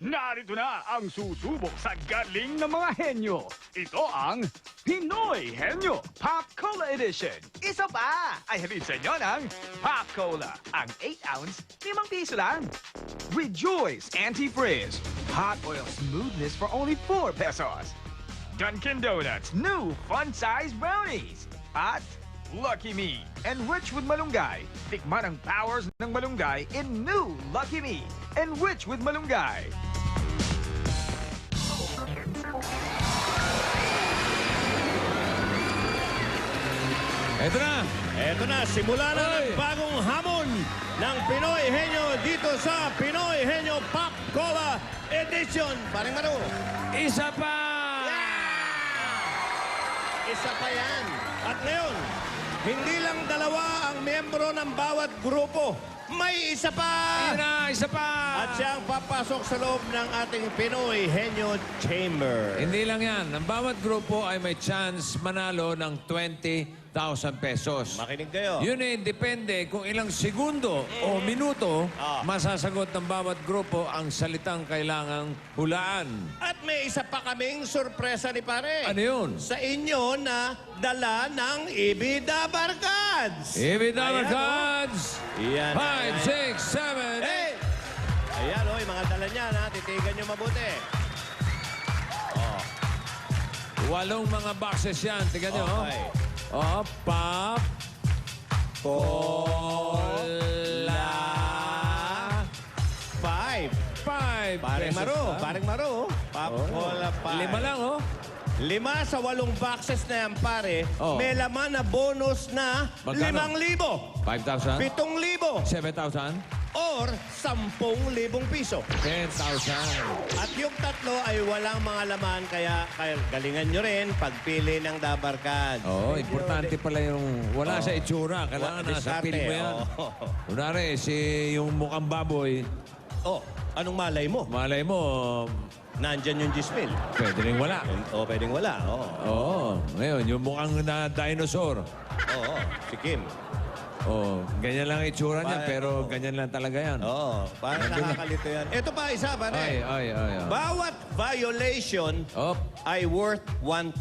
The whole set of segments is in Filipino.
Narito na ang susubok sa galing ng mga henyo. Ito ang Pinoy Henyo Pop Cola Edition. Isa pa! Ay halin sa inyo ng Pop Cola. Ang 8-ounce, 5 piso lang. Rejoice Anti-Frizz. Hot oil smoothness for only 4 pesos. Dunkin' Donuts new fun-size brownies. At Lucky Me, enriched with malunggay. Tikman ang powers ng malunggay in new Lucky Me, enriched with malunggay. Eto na, simula na ng bagong hamon ng Pinoy Henyo dito sa Pinoy Henyo Pop Cola Edition. Paring Maro. Isa pa! Isa pa yan. At ngayon, hindi lang dalawa ang miyembro ng bawat grupo. May isa pa! Isa pa! At siya ang papasok sa loob ng ating Pinoy Henyo Chamber. Hindi lang yan. Ang bawat grupo ay may chance manalo ng 20,000 pesos. Makinig kayo. Yun eh, depende kung ilang segundo o minuto masasagot ng bawat grupo ang salitang kailangang hulaan. At may isa pa kaming sorpresa ni pare. Ano yun? Sa inyo na dala ng Ibida Barkads. Ibida Ayan, Cards! Iyan. 5, 6, 7, 8. Hey! Ayan, yung mga dala niya, ha? Titigan nyo mabuti. Oh, 8 mga boxes yan. Tingnan nyo. okay. Pop. Cola. 5. 5 Paring pesos Maro, lang. paring Maro. Pop Cola 5. 5 lang, oh. 5 sa 8 boxes na yan, pare. Oh. May laman na bonus na Magkano? 5,000. 5,000? 7,000. 7,000? Or 10,000 piso. 10,000. At yung tatlo ay walang mga laman, kaya galingan nyo rin pagpili ng Dabar Cards. Oo, importante pala yung wala sa itsura. Kailangan nasa Diskarte, pili mo yan. oo. Kunwari, yung mukhang baboy, Oh, anong malay mo? malay mo, Nandyan yung Gismil. pwede rin wala. O, pwedeng wala. Oo, ngayon, yung mukhang na dinosaur. Oo, si Kim. Oo, ganyan lang ang itsura niya, Pa- pero oo. ganyan lang talaga yan. Oo, parang nakakalito yan. Ito pa, isa, pare. Ay. Bawat violation Op. ay worth 1,000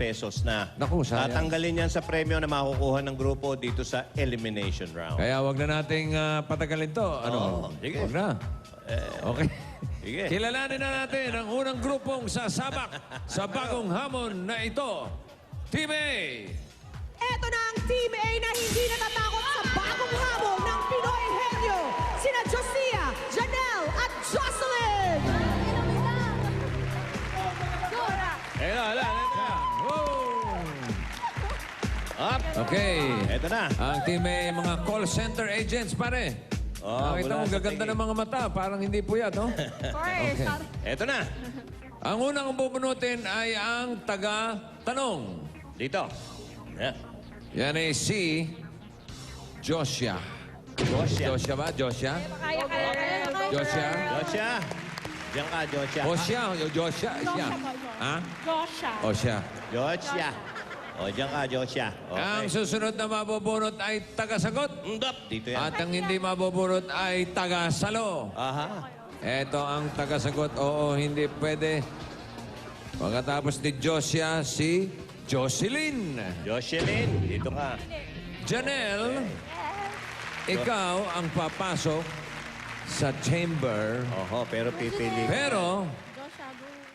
pesos na. Naku, sayang. Tatanggalin yan sa premyo na makukuha ng grupo dito sa elimination round. Kaya wag na nating patagalin to. Ano? sige. Wag na. Okay. Sige. Kilalanin na natin ang unang grupong sasabak sa bagong hamon na ito. Team A! Eto na ang Team A na hindi natatakot sa bagong hamon ng Pinoy Henyo. Sina Josia, Janelle at Jocelyn! Hala. Up. Okay. Eto na. Ang Team A, mga call center agents, pare. Nakita mo, mula sa gaganda tingin. ng mga mata. Parang hindi puyat, no? Okay. Eto na. Ang unang bubunutin ay ang taga-tanong. Dito. Yeah. Yan ay si Josia. Josia ba? Josia? Josia? Josia. Diyan ka, Josia. Josia? Josia? Siya? Ha? Josia. Josia. O, diyan ka, Josia. Ang Okay. susunod na mabubunot ay taga-sagot. Ndop. Dito yan. At ang hindi mabubunot ay taga-salo. Aha. Ito ang taga-sagot. Oo, hindi pwede. Pagkatapos ni Josia, si Jocelyn. Jocelyn, dito ka. Janelle, ikaw ang papasok sa chamber. Oho, pero pipili. Pero,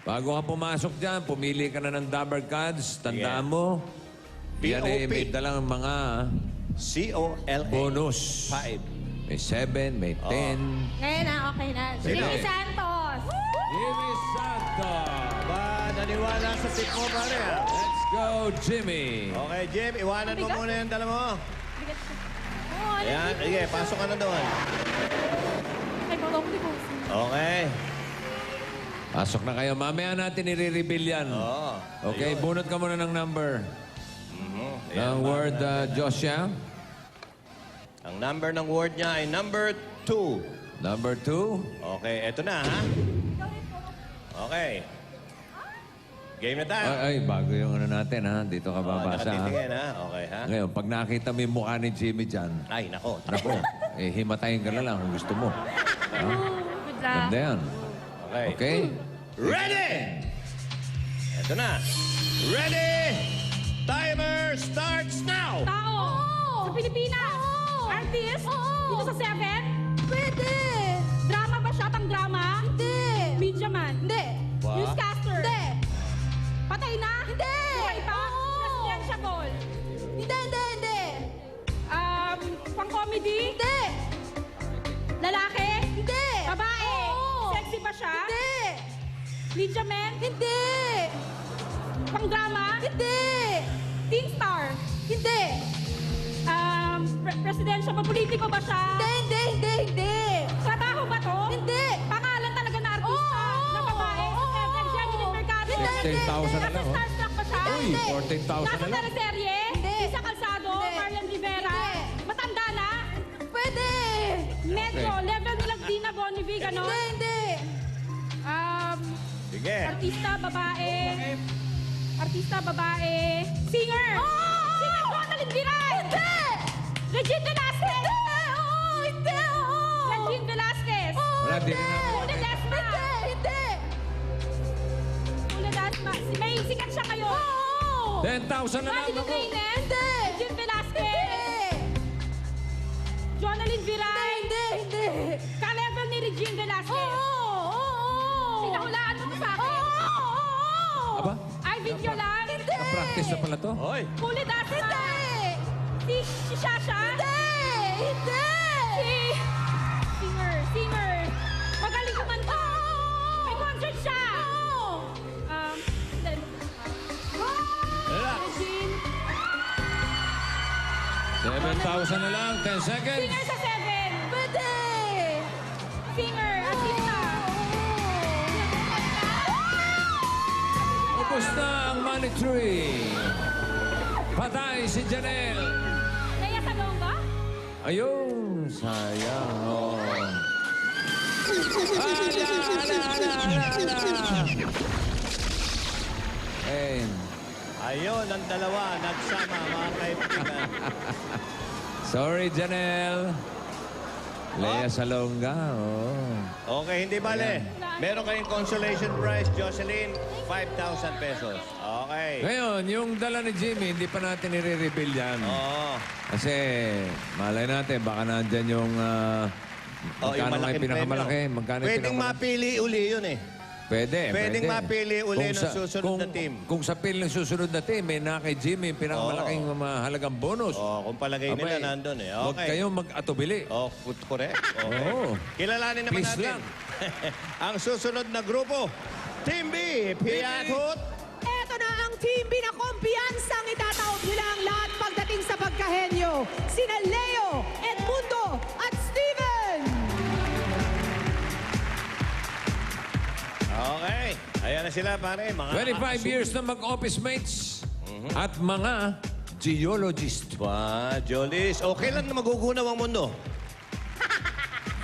bago ka pumasok dyan, pumili ka na ng Dabber Cards. Tandaan Yeah. mo, yan ay BOP. may dalang mga COLA. bonus. 5. May 7, may 10. Ngayon na, okay na. Sige. Jimmy Santos! Jimmy Santos! Ba, naniwala sa tip mo, pare. ah. Let's go, Jimmy! Okay, Jim, iwanan mo muna yung dala mo. Oo, Ayan, sige, pasok ka na doon. Ay, bawang di po. Okay. Pasok na kayo. Mamaya natin i-reveal yan. Oo. Okay, bunot ka muna ng number. Ayan, Ng word, Josia. Ang number ng word niya ay number 2. Number 2. Okay, eto na, ha? Okay. Game na tayo. Ay, bago yung ano natin, ha? Dito ka babasa, ha? Nakatitingin, ha? Okay, ha? Ngayon, pag nakita mo yung mukha ni Jimmy dyan, Ay, nako. naku, himatayin ka na lang kung gusto mo. Ha? Good luck. Ganda yan. Okay. Okay? Ready! Ito na. Ready! Timer starts now! Tao. Sa Pilipinas. Artist. Dito sa 7. Pwede! Drama ba siya? Pang-drama? Hindi! Media man? Hindi! Newscaster? Hindi! Patay na? Hindi! Buhay pa? Oo. Presidential? Hindi! Pang-comedy? Hindi! Lalaki? Hindi! Babae? Oo. Sexy ba siya? Hindi! Media man? Hindi! Pang-drama? Hindi! Teen star? Hindi! Presidential? Politiko ba siya? Hindi! Trabaho ba to? Hindi! Pangalan talaga na artista? Oo. Na babae? Oo. Jenny Mercado? 14,000 na Nasa lang, oh. Starstruck ba siya? Uy, 14,000 Nasa na lang. teleserye? Hindi. Isa Calzado? Hindi. Marian Rivera? Hindi. Matanda na? Pwede! Medyo, Okay. level nilang Dina Bonnevie, ganon? Hindi! Sige. Artista, babae. Artista, babae. Singer! Singer, Donalyn Viray! Hindi! Regine Velasquez! Hindi! Regine Velasquez! Wala, di rin na. Una Desma! Hindi! Una Desma. May sikat siya ngayon. 10,000 na lang Madeline ako. Reynes? Hindi! Regine Velasquez! Jonalyn Viray? Hindi! Ka-level ni Regine Velasquez? Sinahulaan mo to sa akin? Aba, Ay, video lang? na-practice na pala to. Hoy! Huli Dasma? Si Shasha? Hindi! Singer. Magaling kumanta. May concert siya. Relax. Regine. 7,000 na lang, 10 seconds. Singer sa 7. Pwede! Singer. Artista. Ubus na ang money tree. Patay si Janelle. Leia Salonga? Ayun, sayang. Oh. Ayun. Ayun, ang dalawa nagsama, mga kaibigan. Sorry, Janelle. Lea Salonga, oh. Okay, hindi bale. Meron kayong consolation prize, Jocelyn, 5,000 pesos. Okay. Ngayon, yung dala ni Jimmy, hindi pa natin i-reveal yan. Oo. Kasi, malay natin, baka nandyan yung... Oh, yung magkano nga malaking yung pinakamalaki? premyo. Magkano yung Pwedeng pinakamalaki? mapili uli yun eh. Pwede. Pwedeng mapili uli Kung ng susunod na team. Kung sa pili ng susunod na team, may na kay Jimmy yung pinakamalaking mahalagang bonus. Oh, kung palagay nila Abay, nandun eh. Huwag Okay. kayong mag-atubili. Oh, correct. Okay. Oo. Kilalanin naman Please natin. lang. Ang susunod na grupo, Team B, Piatot. Eto na ang team binakumpiyansang itataob nila ang lahat pagdating sa pagkahenyo. Sina Leo, Edmundo, at Steven! Okay. Ayan na sila, pare. Mga 25 years na mag-office mates at mga geologist. Ba, Jolis. Okay lang na magugunaw ang mundo.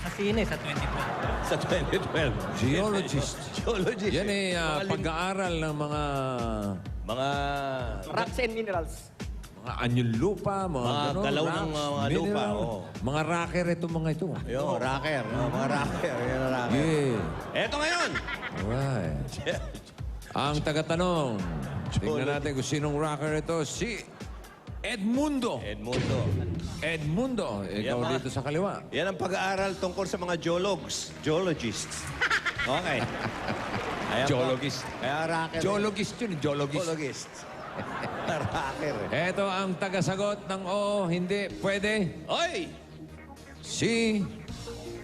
Sa sine, sa 2012. Sa 2012. Geologist. Geologist. Yan eh. pag-aaral ng Mga... Rocks and minerals. mga anyong lupa, mga ganon, galaw ng rocks, mga lupa, mineral. oo. Mga rocker itong mga ito. Yo, rocker. Mga rocker. Yan ang rocker. Yeah. Eto ngayon. Alright. Ang tagatanong, tingnan natin kung sinong rocker ito. Si Edmundo. Edmundo. Edmundo, ikaw Yan, dito sa kaliwa. Yan ang pag-aaral tungkol sa mga geologists. Okay. Ayan po. Geologist. Kaya rocker. Geologist yun, geologist. Geologist. rocker. Ito ang tagasagot ng oo, hindi, pwede. Oy! Si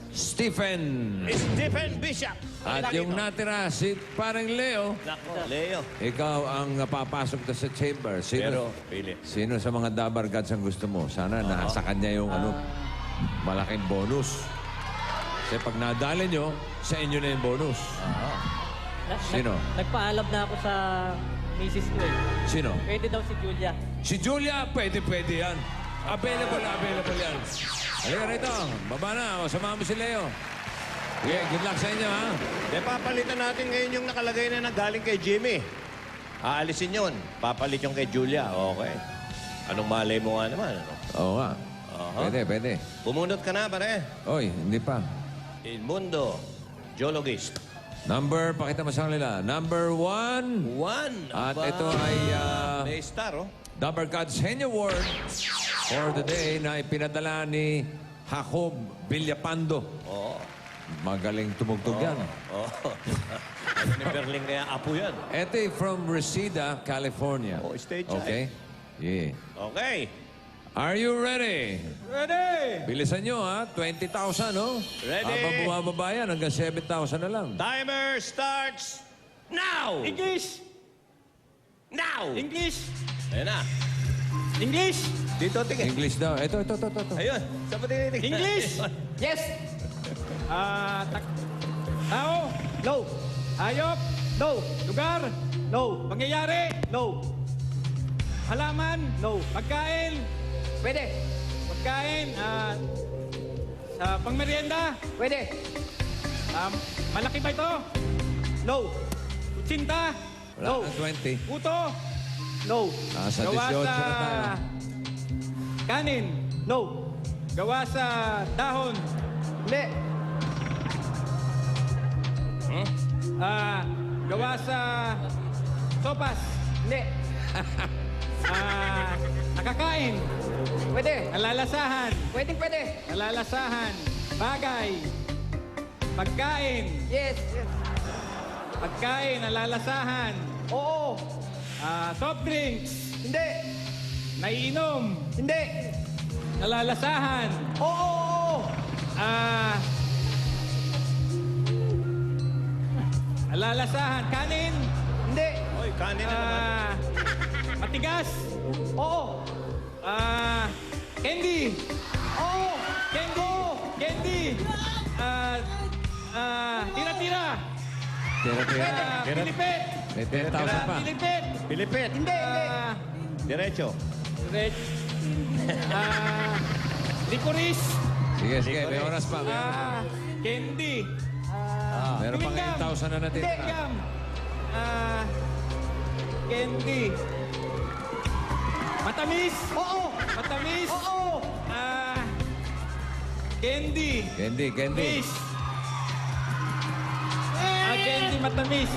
Stephen. Stephen Bishop. At yung natira, si parang Leo. Nako, Leo. Ikaw ang papasok na sa chamber. Pero, pili. Sino sa mga Dabar Gods ang gusto mo? Sana nasa kanya yung malaking bonus. Kasi pag nadali nyo, sa inyo na yung bonus. Sino? Nagpaalam na ako sa misis ko eh. Sino? Pwede daw si Julia. Si Julia, pwede yan. Available yan. Halika rito. Baba na. O, samahan mo si Leo. Okay, good luck sa inyo, ha? De, papalitan natin ngayon yung nakalagay na galing kay Jimmy. Aalisin yun. Papalit yung kay Julia. Okay. Anong malay mo nga naman? Ano? Oo nga. Aha. Pwede. Pumunot ka na, pare. Oy, hindi pa. Edmundo, geologist. Number, pakita mo sa kanila. Number 1. 1. At ito ay May star, oh. Dapper God's Henny Award for the day na ipinadala ni Jacob Villapando. Oo. Magaling tumugtog yan. Oh. Ano ni Berling kaya apo yan? Ito ay from Reseda, California. Oh, stage Okay? Yeah. Okay. Are you ready? Ready! Bilisan nyo, ha? 20,000, no? Ready. Habang bumababa yan, hanggang 7,000 na lang. Timer starts now! English! Now! English! Ayan na. English! Dito, tingin. English daw. Ito. Ayun. Saan pa tinitig? English! Yes! Tao? No. Hayop? No. Lugar? No. Pangyayari? No. Halaman? No. Pagkain? Pwede. Pagkain? Sa pangmerienda? Pwede. Malaki ba ito? No. Kutsinta? Wala No. kang 20. Puto? No. Nasa Gawa 18 sa na tayo. kanin? No. Gawa sa dahon? Hindi. Gawa sa sopas? Hindi. Nakakain? Pwede. Nalalasahan? Pwede. Nalalasahan? Bagay? Pagkain? Yes. Pagkain, nalalasahan? Oo. Soft drinks? Hindi. Naiinom? Hindi. Nalalasahan? Oo. Nalalasahan? Kanin? Hindi. Oy, kanin na naman. Matigas? Oo. Candy? Oo. Candy? Candy? Tira-tira? Tira. Pilipit? May 10,000 pa. Pilipit? Pilipit. Hindi. Diretso. Red. Licorice? Sige. May oras pa. Candy? Meron pang 8,000 na natitira. Gum? Candy? Matamis? Oo. Matamis? Oo. Candy? Candy. Fish? Candy matamis?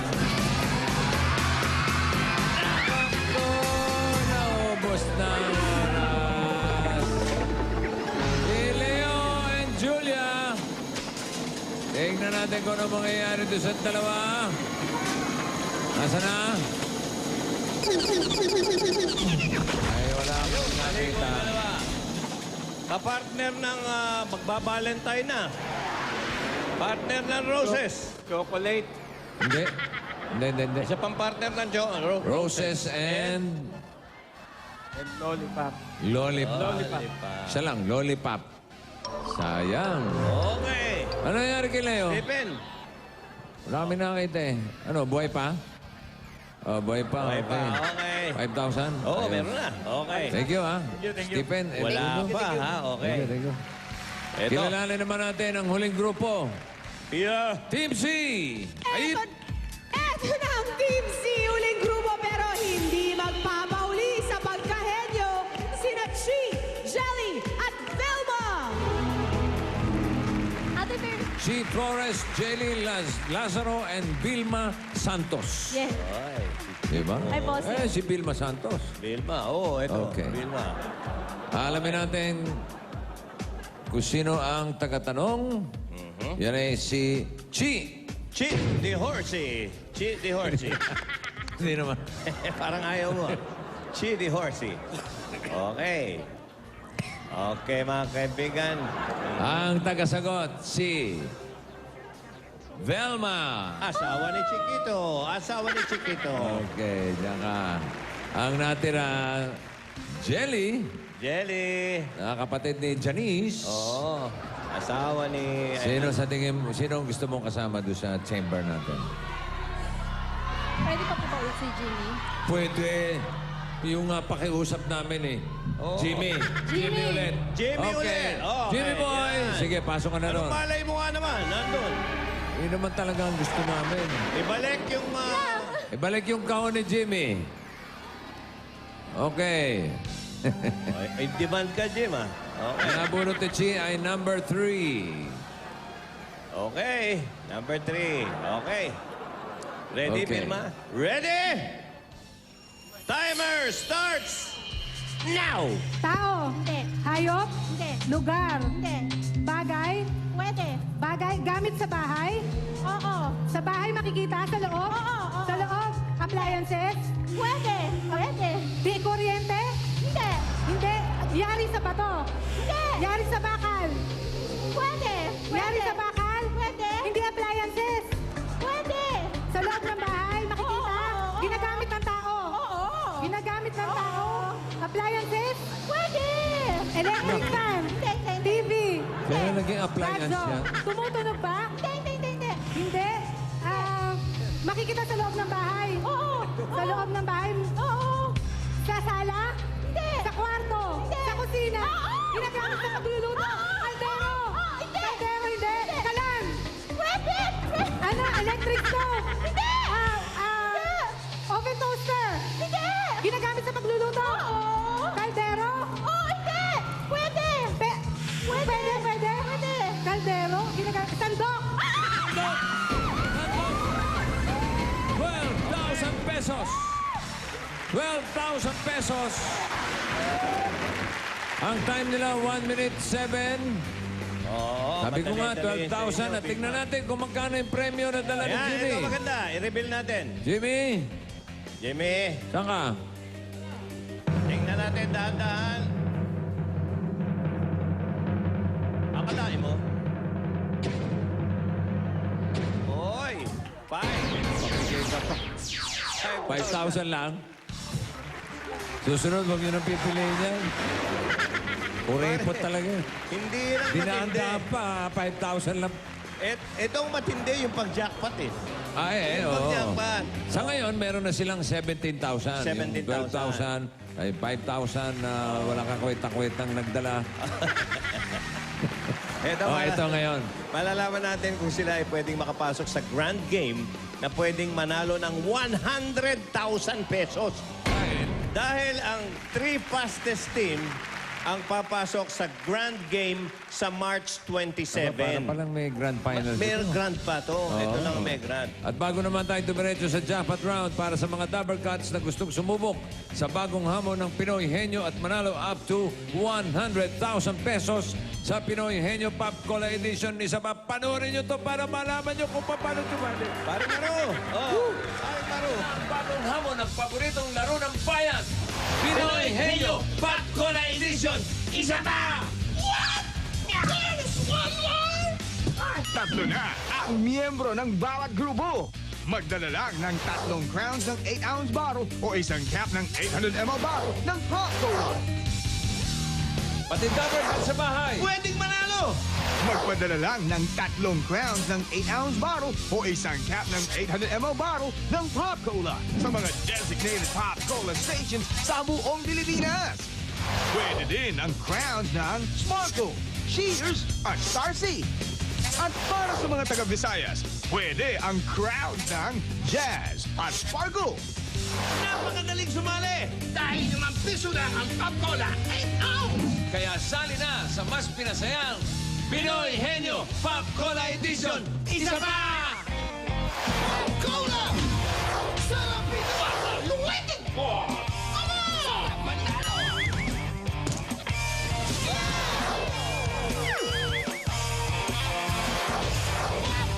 Naubos na ang oras. Si Leo and Julia. Tingnan natin kung ano mangyayari doon sa dalawa. Nasaan na? Ay, wala akong nakita. Kapartner ng magbabalentine na. Partner ng roses. Chocolate? Hindi. Isa pang partner ng Roses and And lollipop. lollipop. Siya lang, lollipop. Sayang. Okay. Ano nangyari kay Leo? Stephen. Wala kami nakakita eh. Ano, buhay pa? Oh, buhay pa. Okay pa. Okay. Okay. 5,000? Oo, Ayun. meron na. Okay. Thank you, ha? Thank you. Stephen. and Wala Bruno. pa, ha? Okay. Thank you. Ito. Kilalanin naman natin ang huling grupo. Yeah. Team C! Ay, Eto na ang Team C, uling grupo pero hindi magpapauli sa pagkahenyo sina Chi, Jelly at Velma. Ate Fer. si Flores, Jelly Lazaro, and Vilma Santos. Yes. Ay, Diba? Ay, bossing. Si Vilma Santos. Vilma. Oo, ito. Okay. Vilma. Alamin natin kung sino ang tagatanong. Yan ay si Chi. Chi the Horsey. Chi the Horsey. Hindi naman. Parang ayaw mo. Chi the Horsey. Okay. Okay, mga kaibigan. Ang tagasagot, si Velma. Asawa ni Chiquito. Asawa ni Chiquito. Okay, diyan ka. Ang natira, Jelly, Jelly. na kapatid ni Janice. Oo. Asawa ni... Sino sa tingin mo, sino ang gusto mong kasama doon sa chamber natin? Pwede pa po ba ulit si Jimmy? Pwede. Yung pakiusap namin eh. Oo. Jimmy. Jimmy. ulit. Jimmy Okay. ulit. Okay, Jimmy boy. yan. Sige, pasok ka na Anong ron. malay mo nga naman? Nandun. Yun naman talaga ang gusto namin. Ibalik yung... Ibalik yung kahon ni Jimmy. Okay. Ay, demand ka, Jim, ah. Okay. Ang nabunot ni Chi ay number 3. Okay. Number 3. Okay. Ready, Okay. Vilma? Ready? Timer starts now! Tao. Hindi. Hayop. Hindi. Lugar. Hindi. Bagay. Pwede. Bagay. Gamit sa bahay. Oo. Sa bahay makikita. Sa loob. Oo. Sa loob. Appliances. Pwede. Pwede. Di kuryente. Hindi. Hindi. Yari sa bato. Hindi. Yari sa bakal. Pwede. Yari sa bakal. Pwede. Hindi appliances. Pwede. Sa loob ng bahay makikita. Oo. Ginagamit ng tao. Oo. Ginagamit ng tao. Appliances. Pwede. Electric fan. Hindi. Hindi. TV. Kaya naging appliance Radyo. yan. Tumutunog ba? Hindi. Hindi. Hindi. Makikita sa loob ng bahay. Oo. Sa loob ng bahay. Oo. Sa sala. Hindi. Sa kwarto. Hindi. Sa kusina. Oo. Ginagamit sa pagluluto. Kaldero. Hindi. Kaldero, hindi. Kalan. Pwede. Ano? Electric stove. Hindi. Oven toaster. Hindi. Ginagamit sa pagluluto. Oo. Kaldero. Oo. Hindi. Pwede. Pwede. Pwede. Kaldero. Ginagamit. Sandok. 12,000 pesos. 12,000 pesos. Ang time nila, 1 minute 7. Oo, Sabi ko nga, madali-dali sa 12,000. inyo, At tingnan Vilma. natin kung magkano yung premyo na dala ni Ayan, Jimmy. ito maganda. I-reveal natin. Jimmy, Jimmy, saan ka? tingnan natin dahan-dahan. Akalain mo? Hoy! 5,000 lang. Susunod, huwag nyo nang pipiliin yan. Urepot talaga. Hindi lang matindi. Dinanda pa, 5,000 lang. Itong matindi yung pag-jackpot eh. Ay, Yung oo. pag-jackpot. Sa ngayon, meron na silang 17,000. 17,000. Yung 12,000, ay 5,000 na walang kakwit-akwitang nagdala. Ito ngayon. Malalaman natin kung sila ay pwedeng makapasok sa grand game na pwedeng manalo ng 100,000 pesos. Dahil ang 3 fastest team ang papasok sa grand game sa March 27. Para palang may grand finals. May ito. grand pa to. Ito lang ang may grand. At bago naman tayo dumiretso sa jackpot round para sa mga Dabber Cats na gustong sumubok sa bagong hamon ng Pinoy Henyo at manalo up to 100,000 pesos sa Pinoy Henyo Pop Cola Edition. Isa pa, panoorin nyo to para malaman nyo kung paano tumali. Pare Maro! Oh, Pare Maro! Bagong hamon ng paboritong laro ng bayan. Pinoy Henyo Pop Cola Edition. Isa pa! Tatlo na ang miyembro ng bawat grupo. Magdala lang ng 3 crowns ng 8-ounce bottle o isang cap ng 800 ml bottle ng Pop Cola. Pati Dabber Cats sa bahay. Pwedeng manalo! Magpadala lang ng 3 crowns ng 8-ounce bottle o isang cap ng 800 ml bottle ng Pop Cola sa mga designated Pop Cola stations sa buong Pilipinas. Pwede din ang crowns ng Sparkle, Cheers at Starseed. At para sa mga taga-Visayas, pwede ang crowns ng Jazz at Sparkle. Napakadaling sumali! Dahil 5 piso lang ang Pop Cola 8 ounce! Kaya sali na sa mas pinasayang Pinoy Henyo Pop Cola Edition. Isa pa! Cola! Sarap ito ang you're waiting for! Sarap manalo!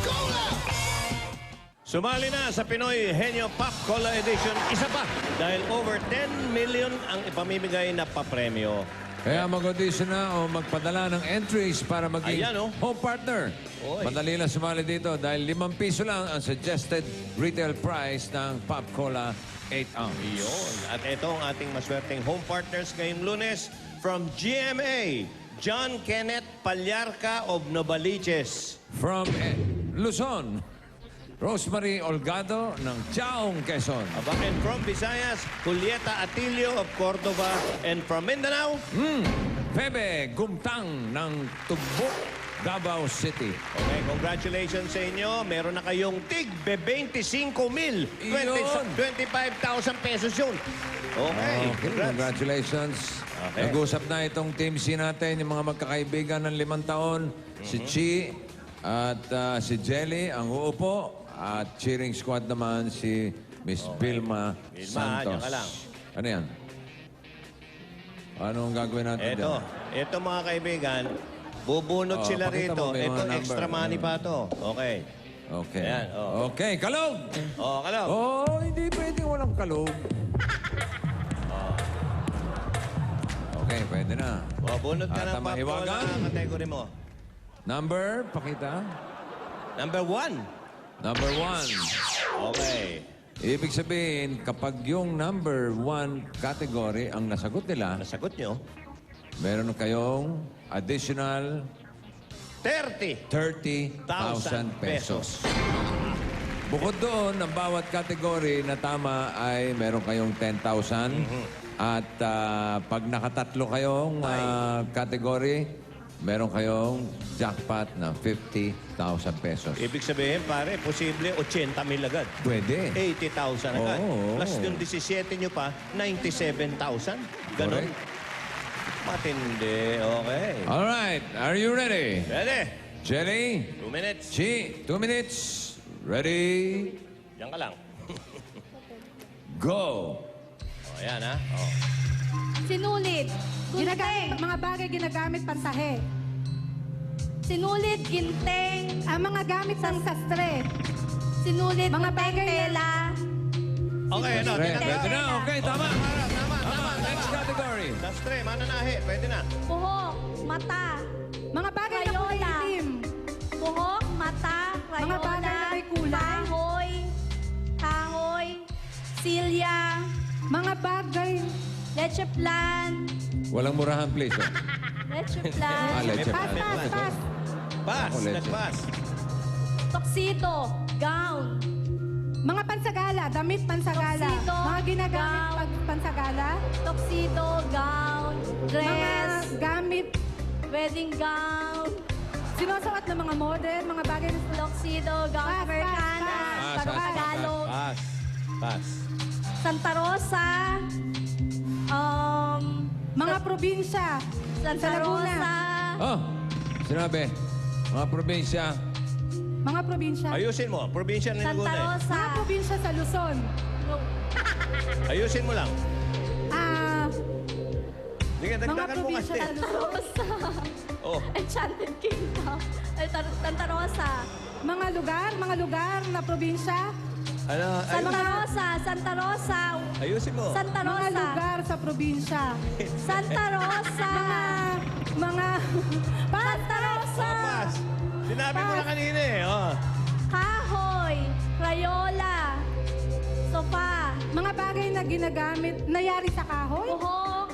Cola! Sumali na sa Pinoy Henyo Pop Cola Edition. Isa pa! Dahil over 10 million ang ipamimigay na papremyo. Kaya mag-audition na o magpadala ng entries para maging Ayan, oh. home partner. Oy. Madali lang sumali dito dahil 5 piso lang ang suggested retail price ng Pop Cola 8 ounce. Yun. At ito ang ating maswerteng home partners ngayong Lunes from GMA. John Kenneth Palyarca of Novaliches. From Luzon, Rosemary Olgado ng Chaong, Quezon. And from Visayas, Julieta Atilio of Cordova. And from Mindanao, Febe Gumtang ng Tugbok, Davao City. okay, congratulations sa inyo. Meron na kayong tig 25,000. Yun. 25,000 pesos yun. Okay, congrats. Congratulations. Okay. Nag-usap na itong Team C natin, yung mga magkakaibigan ng 5 taon. Si Chi, At si Jelly ang uupo. At cheering squad naman si Miss Vilma Santos. dyan ka lang. Ano yan? Ano ang gagawin natin Ito. dyan? Ito mga kaibigan. Bubunot Oh, sila pakita rito. mo, may Ito mga number. extra money pa to. Okay. Okay. Ayan, oh. Okay, kalog! Oh, kalog. Oh, hindi pwedeng walang kalog. Okay, pwede na. Oh, bunot ka At ng ang pop mahiwagan? na category mo. Number, pakita. Number 1. Number 1. Okay. Ibig sabihin, kapag yung number 1 category ang nasagot nila, Nasagot nyo. meron kayong additional 30,000 pesos. Bukod doon, ang bawat category na tama ay meron kayong 10,000. At pag nakatatlo kayong category, meron kayong jackpot na 50,000 pesos. Ibig sabihin, pare, posible 80,000 agad. Pwede. 80,000 agad. Oo. Plus yung 17 nyo pa, 97,000. Ganon. Correct. Matindi. Okay. All right. Are you ready? Ready? Jelly? 2 minutes. Chi, 2 minutes. Ready? Diyan ka lang. Go! O, yan ha. Oh. Sinulid. Ginagamit, Gunting. mga bagay ginagamit pantahe. Sinulid, ginting. Ang mga gamit ng sastre. Sinulid, Mga gunting, bagay na- tela. Okay, ano? Pwede Tinanggap. na. Okay, tama. Tama. Next category. Dastre, mananahi. Pwede na. Buhok, mata. Mga bagay na kulay Crayola. itim. Buhok, mata, crayola. Mga bagay na may kulay. Kahoy, silya, Mga bagay. leche plan, Walang murahan, please. Oh. leche plan, Leche Pass, plan. pass, pass. Pass. Ako, leche. Nagpass. tuxedo, gown, Mga pansagala, damit pansagala. Tuxedo, Mga ginagamit gown. pag pansagala. tuxedo, gown, Mga dress, gamit, wedding gown, sinusuot ng mga model, mga bagay na tuxedo, gown, Pass, Americana, pass, pass. Tagalog, Pass. Pass. Santa Rosa, mga probinsya. Santa Sa Laguna. Rosa, Oh, sinabi. Mga probinsya. Mga probinsya. Ayusin mo. Probinsya ng Santa Laguna. Rosa, Mga probinsya sa Luzon. Ayusin mo lang. Sige, Mga dagdagan mo probinsya kasi. sa Luzon. Rosa, Oh. Enchanted Kingdom, Santa Rosa, Mga lugar na probinsya. Ano? Santa Rosa, Santa Rosa, Ayusin mo. Santa Mga Rosa, lugar sa probinsya. Santa Rosa, Mga... Santa Rosa, Pass. Sinabi mo na kanina eh. Oh. kahoy, crayola, sofa, Mga bagay na ginagamit, nayari sa kahoy. buhok,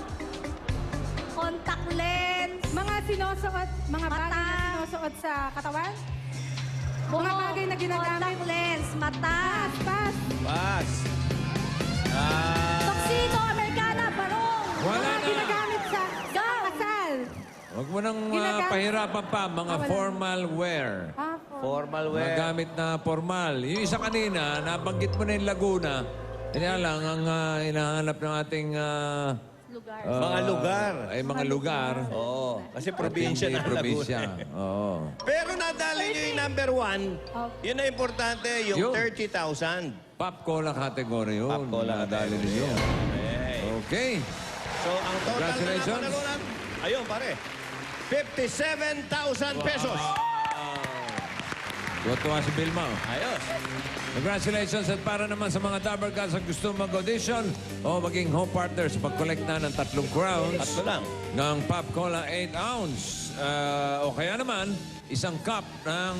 contact lens, Mga sinusuot, mga bagay na Mata. sinusuot sa katawan. buhok, Mga bagay na ginagamit. contact lens, mata, Pass. Pass. tuxedo, Americana, barong, Wala Mga na. ginagamit sa kasal. Huwag mo nang Ginagamit- pahirapan pa. Mga wala. formal wear. Formal Mga wear. gamit na formal. Yung isa kanina, nabanggit mo na yung Laguna. Kaya lang, ang hinahanap ng ating... lugar. Mga lugar. Ay, mga lugar. Oo. Kasi probinsya Hindi na probinsya. Laguna. Oo. Pero nadali nyo yung number 1. Yun na importante, yung Yun. 30,000. Pop cola category yun. Pop cola Nadali category. ninyo. Okay. Okay. So, ang total na Congratulations. napanalunan, ayun pare, 57,000 pesos. Tuwa si Vilma. Ayos. Congratulations at para naman sa mga Dabber Cats na gusto mag-audition o maging home partner sa pag-collect na ng 3 crowns Tatlo lang. ng Pop Cola 8 ounce. O kaya naman, isang cup ng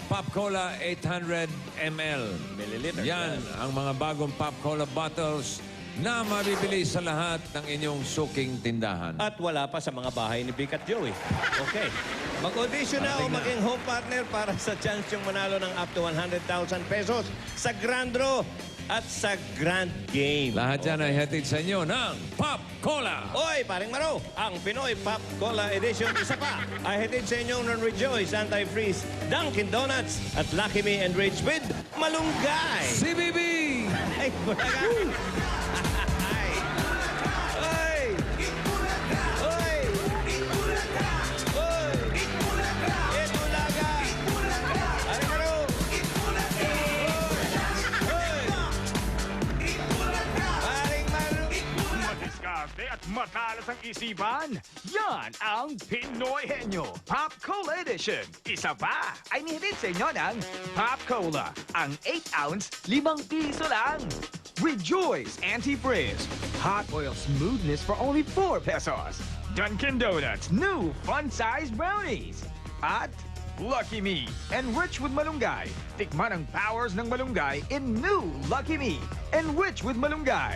Pop Cola 800 ml. Milliliter. Yan ang mga bagong Pop Cola bottles na mabibili sa lahat ng inyong suking tindahan. At wala pa sa mga bahay ni Vic at Joey. Okay. Mag-audition na o maging home partner para sa chance yung manalo ng up to 100,000 pesos sa Grand Draw at sa Grand Game. Lahat yan ay hatid sa inyo ng Pop Cola. Oy, paring Maro, ang Pinoy Pop Cola Edition isa pa ay hatid sa inyo ng Rejoice Anti-Freeze, Dunkin' Donuts at Lucky Me and Rich with Malunggay. CBB! Ay, wala ka. Ay. Oy! Oy! Oy! Itulaga! Matalas ang isipan? Yan ang Pinoy Henyo Pop Cola Edition. Isa pa ay nihatid sa inyo ng Pop Cola. Ang 8-ounce, 5 piso lang. Rejoice Anti-Frizz. Hot oil smoothness for only 4 pesos. Dunkin' Donuts new fun-sized brownies. At Lucky Me, enriched with malunggay. Tikman ang powers ng malunggay in new Lucky Me, enriched with malunggay.